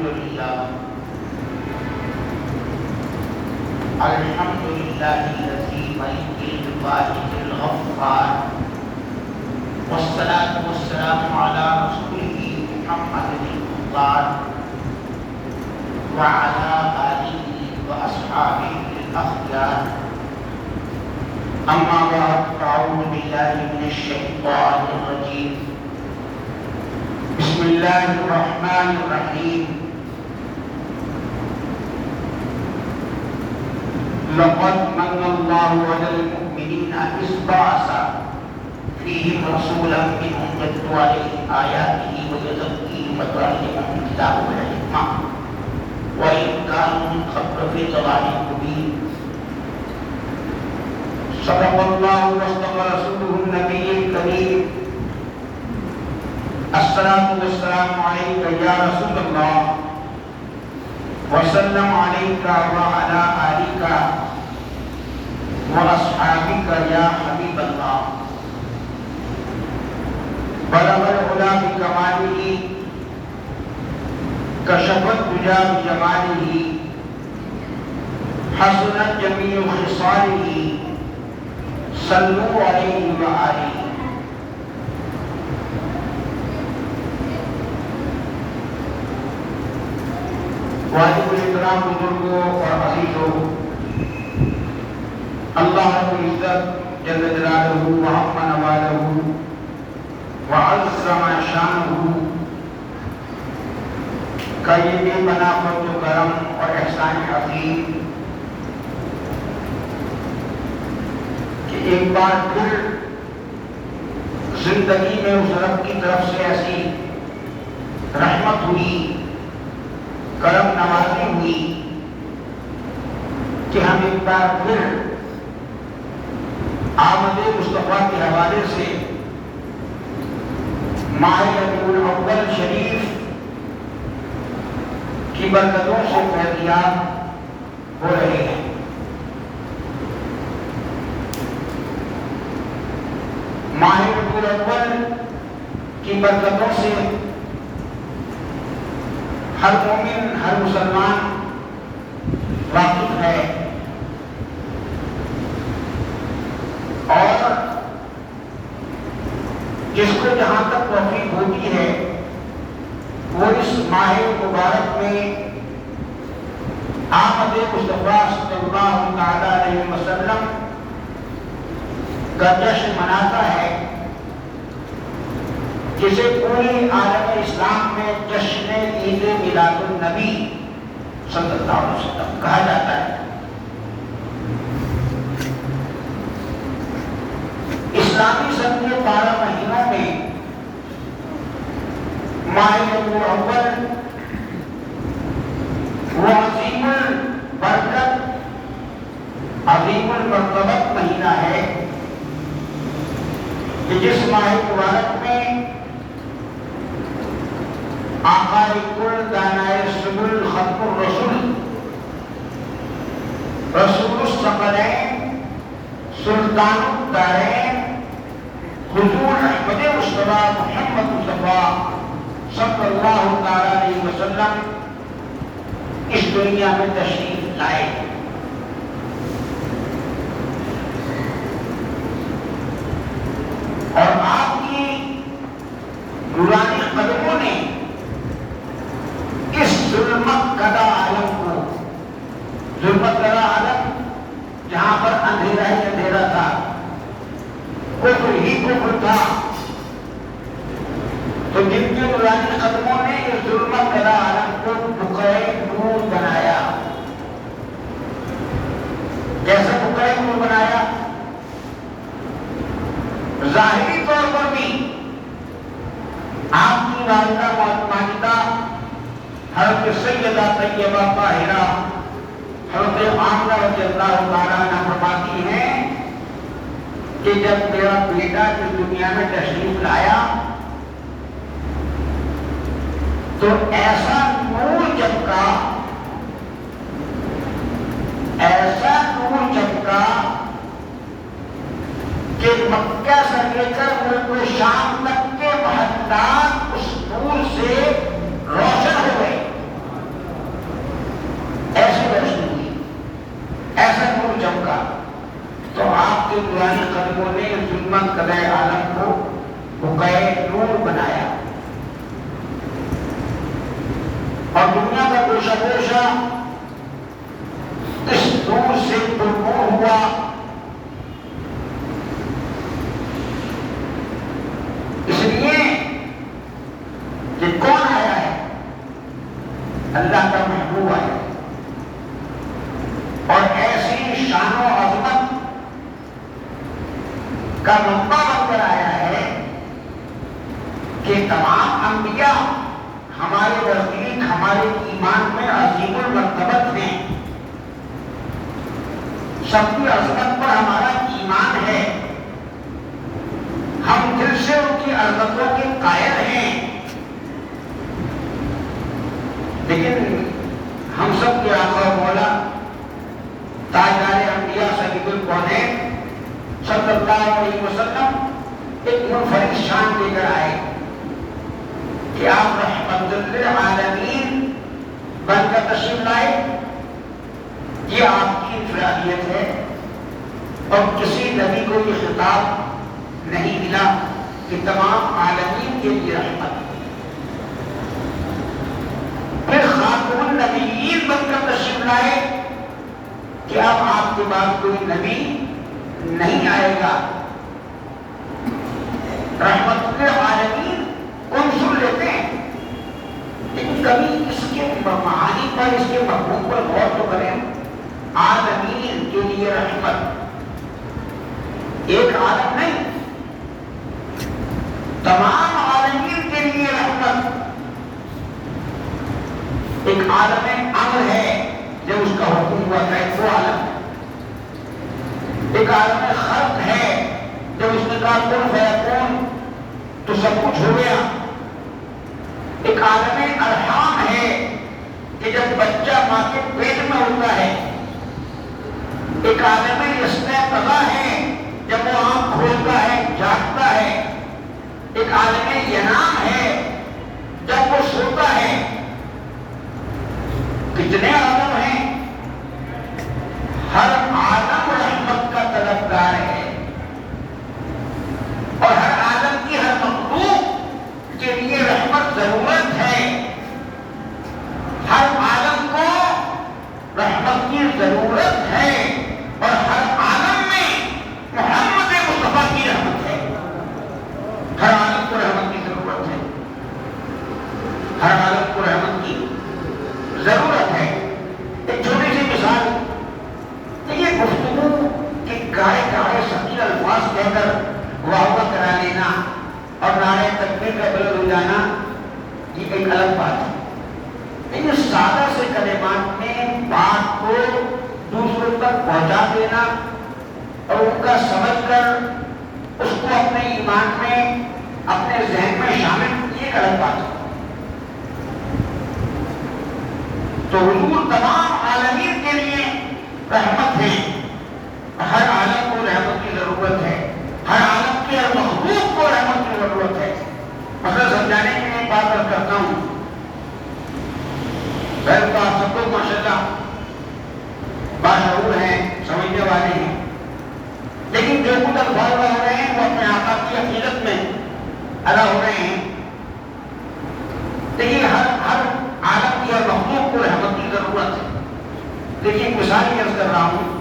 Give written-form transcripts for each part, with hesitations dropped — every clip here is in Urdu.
الحمد لله الذي ملك الواحد الغفار والصلاة والسلام على رسوله محمد المختار وعلى آله وأصحابه الأخيار أما بعد فأعوذ بالله من الشيطان الرجيم بسم الله الرحمن الرحيم لقد من الله على المؤمنين إذ بعث فيهم رسولا منهم يتلو عليهم آياته ويزكيهم ويعلمهم الكتاب والحكمة وإن كانوا من قبل في ضلال مبين صدق الله وصدق رسوله النبي الكريم الصلاة والسلام عليك يا رسول الله وسلم عليك وعلى آلك وأصحابك يا حبيب الله بلغ العلا بكماله كشف الدجى بجماله حسنت جميع خصاله صلوا عليه وآله واجب الاحترام بزرگوں اور عزیزوں، اللہ رب العزت جل جلالہ وعظم نوالہ وعظم شانہ کا یہ بے پناہ فضل و کرم اور احسان عظیم کہ ایک بار پھر زندگی میں اس رب کی طرف سے ایسی رحمت ہوئی، کرم نوازی ہوئی کہ ہم ایک بار پھر آمد مصطفیٰ کے حوالے سے ماہ ربیع الاول شریف کی برکتوں سے فیضیاب ہو رہے ہیں۔ ماہ ربیع الاول کی برکتوں سے ہر مومن، ہر مسلمان واقف ہے، اور جس کو جہاں تک توفیق ہوتی ہے وہ اس ماہ مبارک میں آمد مصطفیٰ صلی اللہ تعالی علیہ وسلم کا جشن مناتا ہے، جسے پوری عالم اسلام میں جشن عید میلاد النبی صلی اللہ علیہ وسلم کہا جاتا ہے۔ اسلامی سن کے 12 مہینوں میں ماہ ربیع الاول وہ عظیم البرکت، عظیم المرتبت مہینہ ہے کہ جس ماہ مبارک میں آقا کل دانائے سبل ختم الرسول رسول الثقلین سلطان الدارین حضور احمد مصطفیٰ محمد مصطفیٰ صلی اللہ تعالی علیہ وسلم اس دنیا میں تشریف لائے۔ اور آپ کی نورانی قدموں نے اس ظلمت کدہ عالم کو، ظلمت کدہ عالم جہاں پر اندھیرا ہی اندھیرا تھا، کفر ہی کفر تھا، تو جن کے نورانی قدموں نے اس ظلمت کدہ عالم کو بقعۂ نور بنایا۔ کیسے بقعۂ نور بنایا؟ ظاہری طور پر بھی آپ کی والدہ ماجدہ حضرت سیدہ طیبہ طاہرہ حضرت آمنہ رضی اللہ تعالیٰ عنہ فرماتی ہیں کہ جب میرا بیٹا اس دنیا میں تشریف لایا تو ایسا نور چمکا، ایسا نور چمکا کہ مکہ سے لے کر ملک شام تک کے محلات اس نور سے روشن ہو گئے۔ خدمت کرے عالم کو بقائے نور بنایا اور دنیا کا گوشہ گوشہ اس نور سے پرنور ہوا. اس لیے کہ کون آیا ہے؟ اللہ کا محبوب آیا اور ایسی شان و عظمت کا منبع بن کر آیا ہے کہ تمام انبیاء ہمارے نزدیک ہمارے ایمان میں عظیم المرتبت ہیں. سب کی عظمت پر ہمارا ایمان ہے. ہم دل سے ان کی عظمتوں کے قائل ہیں. لیکن ہم سب کے آقا و مولا تاجدار انبیاء سید الکونین صلی اللہ علیہ وسلم ایک منفرد شان لے کر آئے کہ آپ رحمت للعالمین بن کر تشریف لائے. یہ آپ کی انفرادیت ہے اور کسی نبی کو یہ خطاب نہیں ملا کہ تمام عالمین کے لیے رحمت. پھر خاتم النبیین بن کر تشریف لائے کہ اب آپ کے بعد کوئی نبی نہیں آئے گا. رحمت للعالمین کون سن لیتے ہیں لیکن کبھی اس کے معانی پر اس کے مفہوم پر غور تو کریں. عالمین کے لیے رحمت ایک عالم نہیں تمام عالمین کے لیے رحمت. ایک عالم امر ہے جب اس کا حکم ہوا تھا وہ عالم. ایک عالم خلق ہے جب اس نے کہا کن فیکون تو سب کچھ ہو گیا. ایک عالم ارحام ہے کہ جب بچہ ماں کے پیٹ میں ہوتا ہے. ایک عالم استیقظہ ہے جب وہ آنکھ کھولتا ہے جاگتا ہے. ایک عالم ینام ہے جب وہ سوتا ہے. کتنے عالم ہیں؟ ہر عالم رحمت کا طلبگار ہے اور ہر عالم کی ہر مخلوق کے لیے رحمت ضرورت ہے. ہر عالم کو رحمت کی ضرورت ہے اور ہر عالم میں محمد مصطفیٰ کی رحمت ہے. ہر عالم کو رحمت کی ضرورت ہے. ہر عالم کو رحمت کی ضرورت ہے. ایک چھوٹی سی مثال یہ گفتگو کہ گائے گائے ثقیل الفاظ کہہ کر واہ واہ کرا لینا اور نعرہ تکبیر کا بلند ہو جانا یہ ایک الگ بات ہے. لیکن سادہ سے کلمات میں بات کو دوسروں تک پہنچا دینا اور ان کا سمجھ کر اس کو اپنے ایمان میں اپنے ذہن میں شامل یہ ایک الگ بات ہے. تو حضور تمام عالمین کے لیے رحمت ہے. ہر عالم کو رحمت کی ضرورت ہے. ہر عالم کے ہر مخلوق کو رحمت کی ضرورت ہے. مثلا سمجھانے کے لیے بات کرتا ہوں. پہلے تو آپ سب کو ماشاءاللہ باشعور ہیں سمجھنے والے ہیں لیکن جو کچھ الفاظ ہو رہے ہیں وہ اپنے آقا کی عقیدت میں ادا ہو رہے ہیں. لیکن ہر عالم کی ہر مخلوق کو رحمت کی ضرورت ہے. دیکھیے ایک مثال عرض کر رہا ہوں.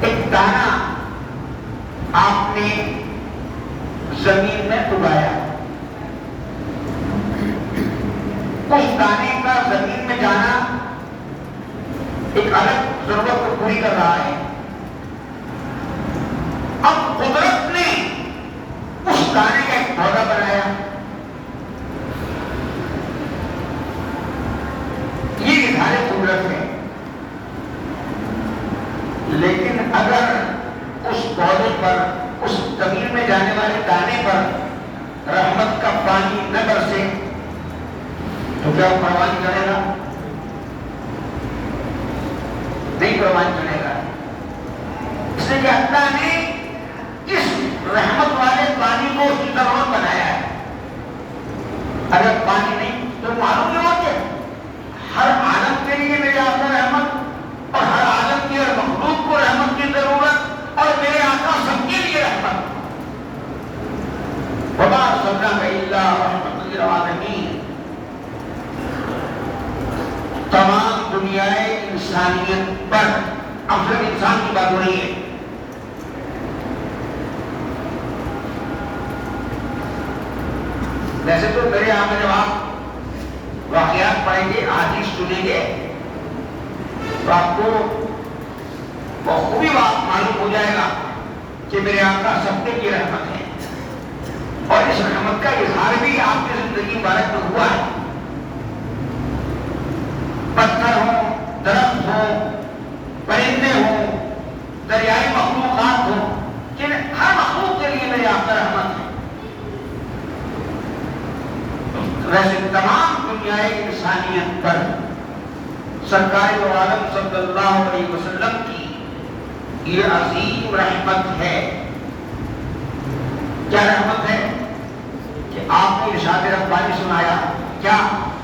ایک دانہ آپ نے زمین میں اگایا. اس دانے کا زمین میں جانا ایک الگ ضرورت کو پوری کر رہا ہے. اب قدرت نے اس دانے کا ایک پودا بنایا. یہ اظہار قدرت ہے. لیکن اگر اس پودے پر اس زمین میں جانے والے دانے پر رحمت کا پانی نہ برسے تو کیا وہ پروان کرے گا؟ نہیں پروان کرے گا. اس لیے کہ اللہ نے اس رحمت والے پانی کو اس کی ضرورت بنایا ہے. اگر پانی نہیں تو معلوم نہیں ہوتے ہر عالم کے لیے میرے آقا رحمت اور ہر عالم کی ہر مخلوق کو رحمت کی ضرورت اور میرے آقا دنیا انسانیت پر، اب صرف انسان کی بات ہو رہی ہے. ویسے تو میرے یہاں میں جب آپ واقعات پڑھیں گے، احادیث سنیں گے، تو آپ کو بخوبی بات معلوم ہو جائے گا کہ میرے آقا سب کی رحمت ہے، اور اس رحمت کا اظہار بھی آپ کی زندگی مبارک میں ہوا ہے. پتھر ہوں، درخت ہوں، پرندے ہوں، دریائی مخلوقات ہوں، کہ ہر مخلوق کے لیے میرے آقا رحمت ہے. ویسے تمام دنیا انسانیت پر سرکار دو عالم صلی اللہ علیہ وسلم کی یہ عظیم رحمت ہے. کیا رحمت ہے؟ کہ آپ نے ارشاد ربانی سنایا کیا؟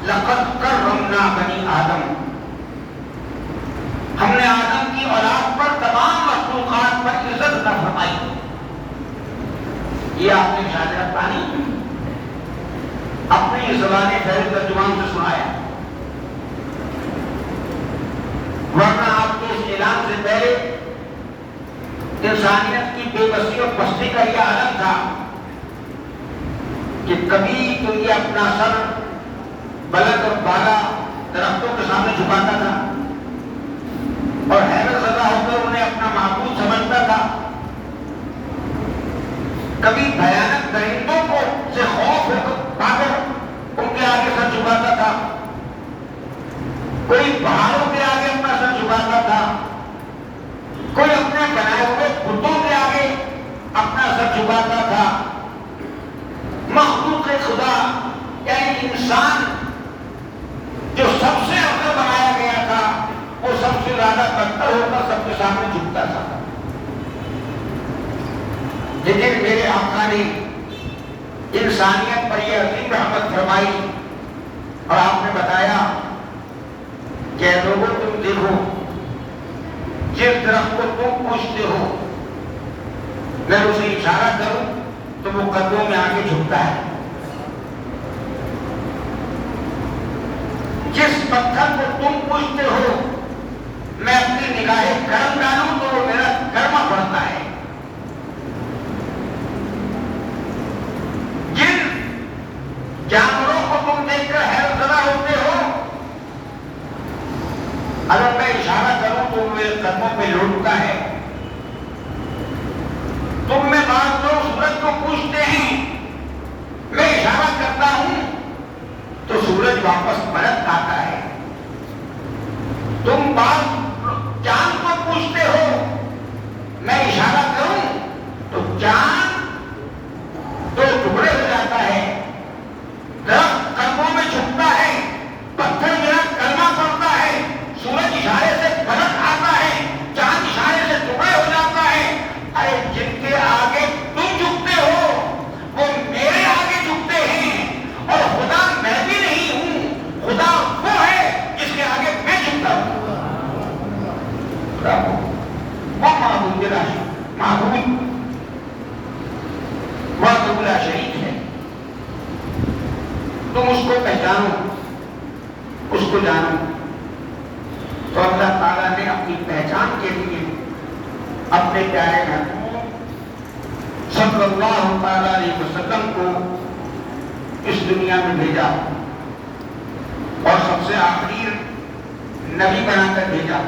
لقد کرمنا بنی آدم، ہم نے آدم کی اولاد پر تمام مخلوقات پر عزت نہ فرمائی. یہ آپ نے ارشاد ربانی اپنی زبان فیض ترجمان سے سنایا، ورنہ آپ کے اس اعلان سے پہلے انسانیت کی بے بسی اور پستی کا یہ عالم تھا کہ کبھی تو یہ اپنا سر بلند اور بالا درختوں کے سامنے جھکاتا تھا اور حیرت زدہ ہو کر انہیں اپنا معبود سمجھتا تھا. کبھی بھیانک درندوں کو سے خوف ہو پا کر ان کے آگے سر جھکاتا تھا، کوئی پہاڑوں کے آگے اپنا سر جھکاتا تھا، کوئی اپنے بنائے ہوئے بتوں کے آگے اپنا سر جھکاتا تھا. مخلوق خدا یعنی انسان جو سب سے افضل بنایا گیا تھا، وہ سب سے زیادہ بدتر ہو کر سب کے سامنے جھکتا تھا. لیکن میرے آقا نے انسانیت پر یہ عظیم رحمت فرمائی اور آپ نے بتایا کہ لوگوں تم دیکھو، جس درخت کو تم پوچھتے ہو میں اسے اشارہ کروں تو وہ قدموں میں آگے جھکتا ہے. جس پتھر کو تم پوچھتے ہو میں اپنی نگاہ کرم ڈالوں تو وہ میرا کرما پڑتا ہے. جن جانوروں کو تم دیکھ کر حیرت زدہ ہوتے ہو، اگر میں اشارہ کروں تو میرے قدموں پہ لوٹتا ہے. تم میں بعض لوگ سورج کو پوچھتے ہیں، میں اشارہ کرتا ہوں تو سورج واپس پلٹ آتا ہے. تم بعض چاند کو پوچھتے ہو، میں اشارہ کروں تو چاند دو ٹکڑے ہو جاتا ہے. درخت قدموں میں جھکتا ہے، پتھر میرا کلمہ پڑتا ہے، سورج اشارے سے پلٹ آتا ہے، چاند اشارے سے ٹکڑے ہو جاتا ہے. ارے جن کے آگے تم جھکتے ہو وہ میرے آگے جھکتے ہیں، اور خدا میں بھی نہیں ہوں، خدا وہ ہے جس کے آگے میں جھکتا ہوں. وہ معبود بلا شریک ہے. تم اس کو پہچانو، اس کو جانو. تو اللہ تعالیٰ نے اپنی پہچان کے لیے اپنے پیارے محبوب صلی اللہ تعالیٰ علیہ وسلم کو اس دنیا میں بھیجا اور سب سے آخری نبی بنا کر بھیجا،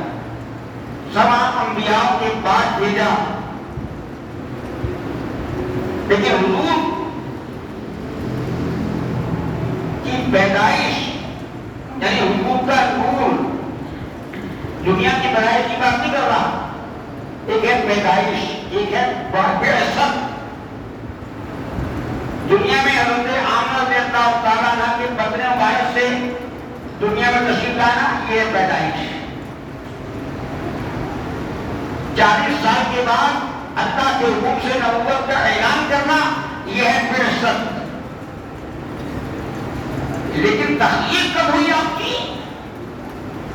تمام انبیاء کے بعد بھیجا. لیکن حضور کی پیدائش یعنی حضور کا نور، دنیا کی پیدائش کی بات نہیں کر رہا، ایک ہے پیدائش، ایک ہے بعثت. دنیا میں حضرت آمنہ رضی اللہ تعالیٰ عنہ کے بدن مبارک سے دنیا میں تشریف لانا، یہ ہے پیدائش. 40 سال کے بعد اللہ کے حکم سے نبوت کا اعلان کرنا، یہ ہے بعثت. لیکن تخلیق کب ہوئی آپ کی؟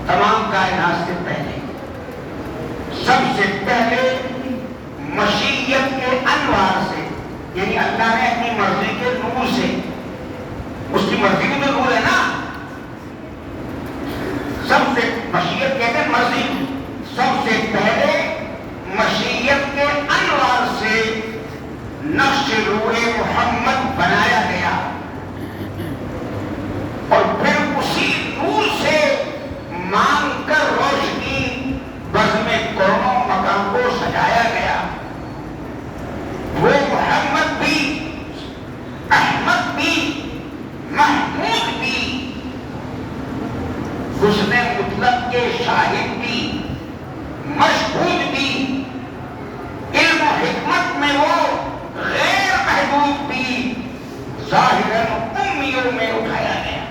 تمام کائنات سے پہلے. سب سے پہلے مشیت کے انوار سے، یعنی اللہ نے اپنی مرضی کے نور سے، اس کی مرضی میں تو نور ہے نا، سب سے مشیت شاہد بھی، مشہود بھی، علم و حکمت میں وہ غیر محدود بھی، ظاہراً امیوں میں اٹھایا گیا۔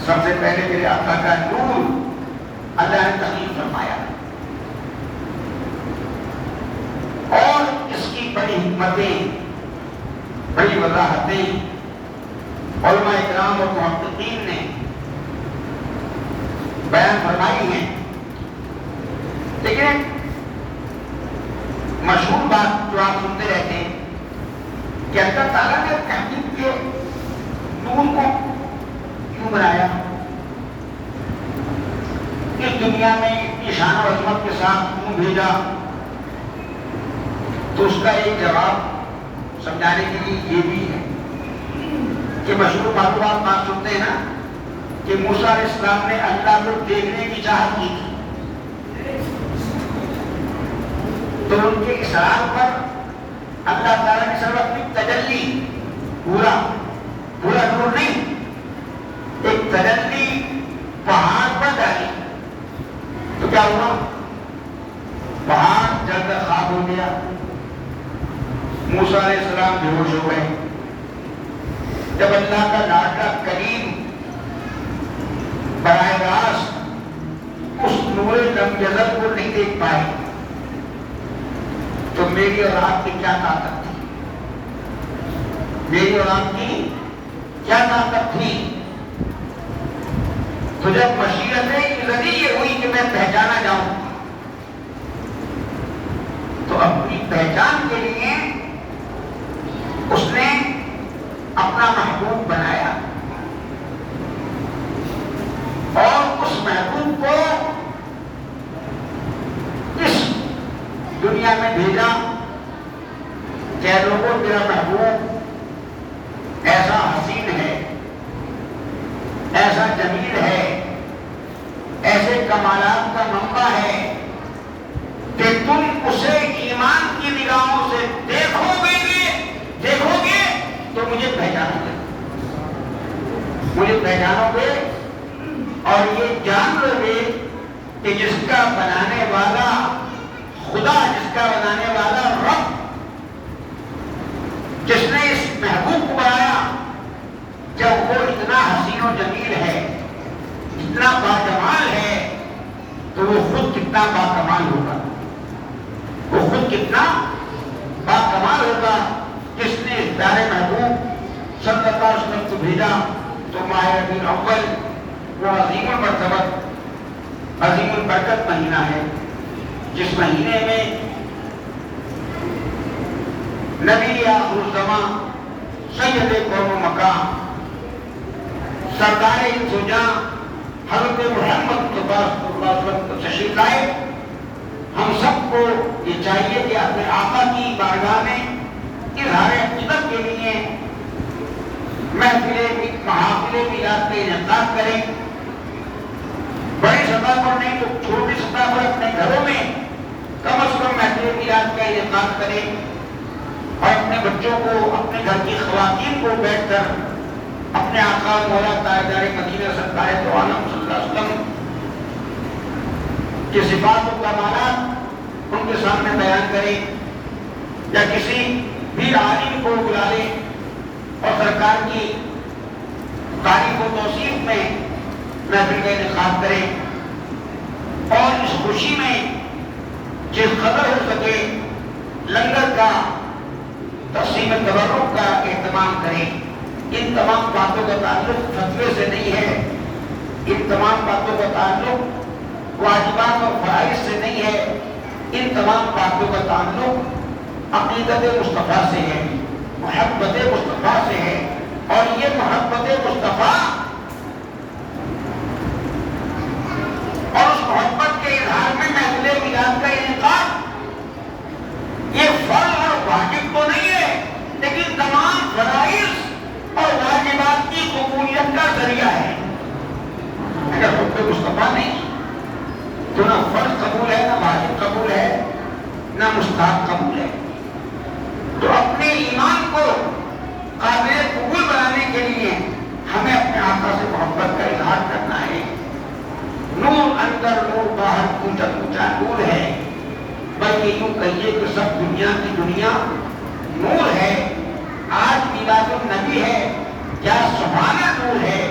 سب سے پہلے میرے آقا کا نور اللہ نے تخلیق فرمایا، اور اس کی بڑی حکمتیں، بڑی وضاحتیں علماء اکرام اور محققین نے بیان فرمائی ہیں۔ لیکن مشہور بات جو آپ سنتے رہتے ہیں کہ اللہ تعالیٰ نے تحقیق کے نور کو کیوں بنایا، اس دنیا میں اتنی شان و عظمت کے ساتھ کیوں بھیجا، تو اس کا ایک جواب سمجھانے کے لیے یہ بھی ہے کہ مشہور بات سنتے ہیں نا کہ موسیٰ علیہ السلام نے اللہ کو دیکھنے کی چاہت کی تھی، تو ان کے اصرار پر اللہ تعالیٰ نے سب اپنی تجلی، پورا نور نہیں، ایک تجلی پہاڑ پر ڈالی، تو کیا ہوا؟ پہاڑ جل کر خاک ہو گیا، موسیٰ علیہ السلام بے ہوش ہو گئے۔ جب اللہ کا لاڈلا کریم براہ راست اس نور لم یزل کو نہیں دیکھ پائے تو میری اور آپ کی کیا طاقت تھی؟ میری اور آپ کی کیا طاقت تھی؟ تو جب مشیت الہی یہ ہوئی کہ میں پہچانا جاؤں، تو اپنی پہچان کے لیے اس نے اپنا محبوب بنایا اور اس محبوب کو اس دنیا میں بھیجا کہ لوگوں میرا محبوب ایسا حسین ہے، ایسا جمیل ہے، ایسے کمالات کا منبع ہے کہ تم اسے ایمان کی نگاہوں سے دیکھو گے تو مجھے پہچانو گے اور یہ جان لو گے کہ جس کا بنانے والا خدا، جس کا بنانے والا رب، جس نے اس محبوب کو بنایا، جب وہ اتنا حسین و جمیل ہے، اتنا باجمال ہے، تو وہ خود کتنا باکمال ہوگا، وہ خود کتنا باکمال ہوگا جس نے اس پیارے محبوب صلی اللہ علیہ وسلم کو بھیجا۔ تو ماہ ربیع الاول وہ عظیم المرتبت، عظیم البرکت مہینہ ہے، جس مہینے میں نبی آخر الزمان، سید قوم و مکان، سردار انس و جاں حضرت محمد مصطفیٰ صلی اللہ علیہ وسلم کو تشریف لائے۔ ہم سب کو یہ چاہیے کہ اپنے آقا کی بارگاہ میں اظہار عقیدت کے لیے محافل میلاد کا انعقاد کریں، بڑی سطح پر نہیں تو چھوٹی سطح پر اپنے گھروں میں کم از کم محفل میلاد کا انعقاد کریں، اور اپنے بچوں کو، اپنے گھر کی خواتین کو بیٹھ کر اپنے آقا مولا تاجدار مدینہ سرکار دو عالم صلی اللہ علیہ وسلم کی صفات و کمالات ان کے سامنے بیان کریں، یا کسی بھی عالم کو بلا لیں اور سرکار کی تعریف و توصیف میں محفل کا انعقاد کریں، اور اس خوشی میں جس قدر ہو سکے لنگر کا، تقسیم تبرک کا اہتمام کریں۔ ان تمام باتوں کا تعلق فتوے سے نہیں ہے، ان تمام باتوں کا تعلق واجبات اور فرائض سے نہیں ہے، ان تمام باتوں کا تعلق عقیدت مصطفیٰ سے ہے، محبت مصطفیٰ سے ہے، اور یہ محبت مصطفیٰ اور اس محبت کے اظہار میں محفل میلاد کا انعقاد یہ فرض اور واجب تو نہیں ہے، لیکن تمام فرائض اور واجبات کی قبولیت کا ذریعہ ہے۔ اگر حب مصطفیٰ نہیں تو نہ فرض قبول ہے، نہ واجب قبول ہے، نہ مستحب قبول ہے۔ تو اپنے ایمان کو قابل قبول بنانے کے لیے ہمیں اپنے آقا سے محبت کا اظہار کرنا ہے، اندر نور باہر اونچا اونچا نور ہے، بلکہ یوں کہیے کہ سب دنیا کی دنیا نور ہے۔ آج میلاد النبی ہے، کیا سبحانہ نور ہے،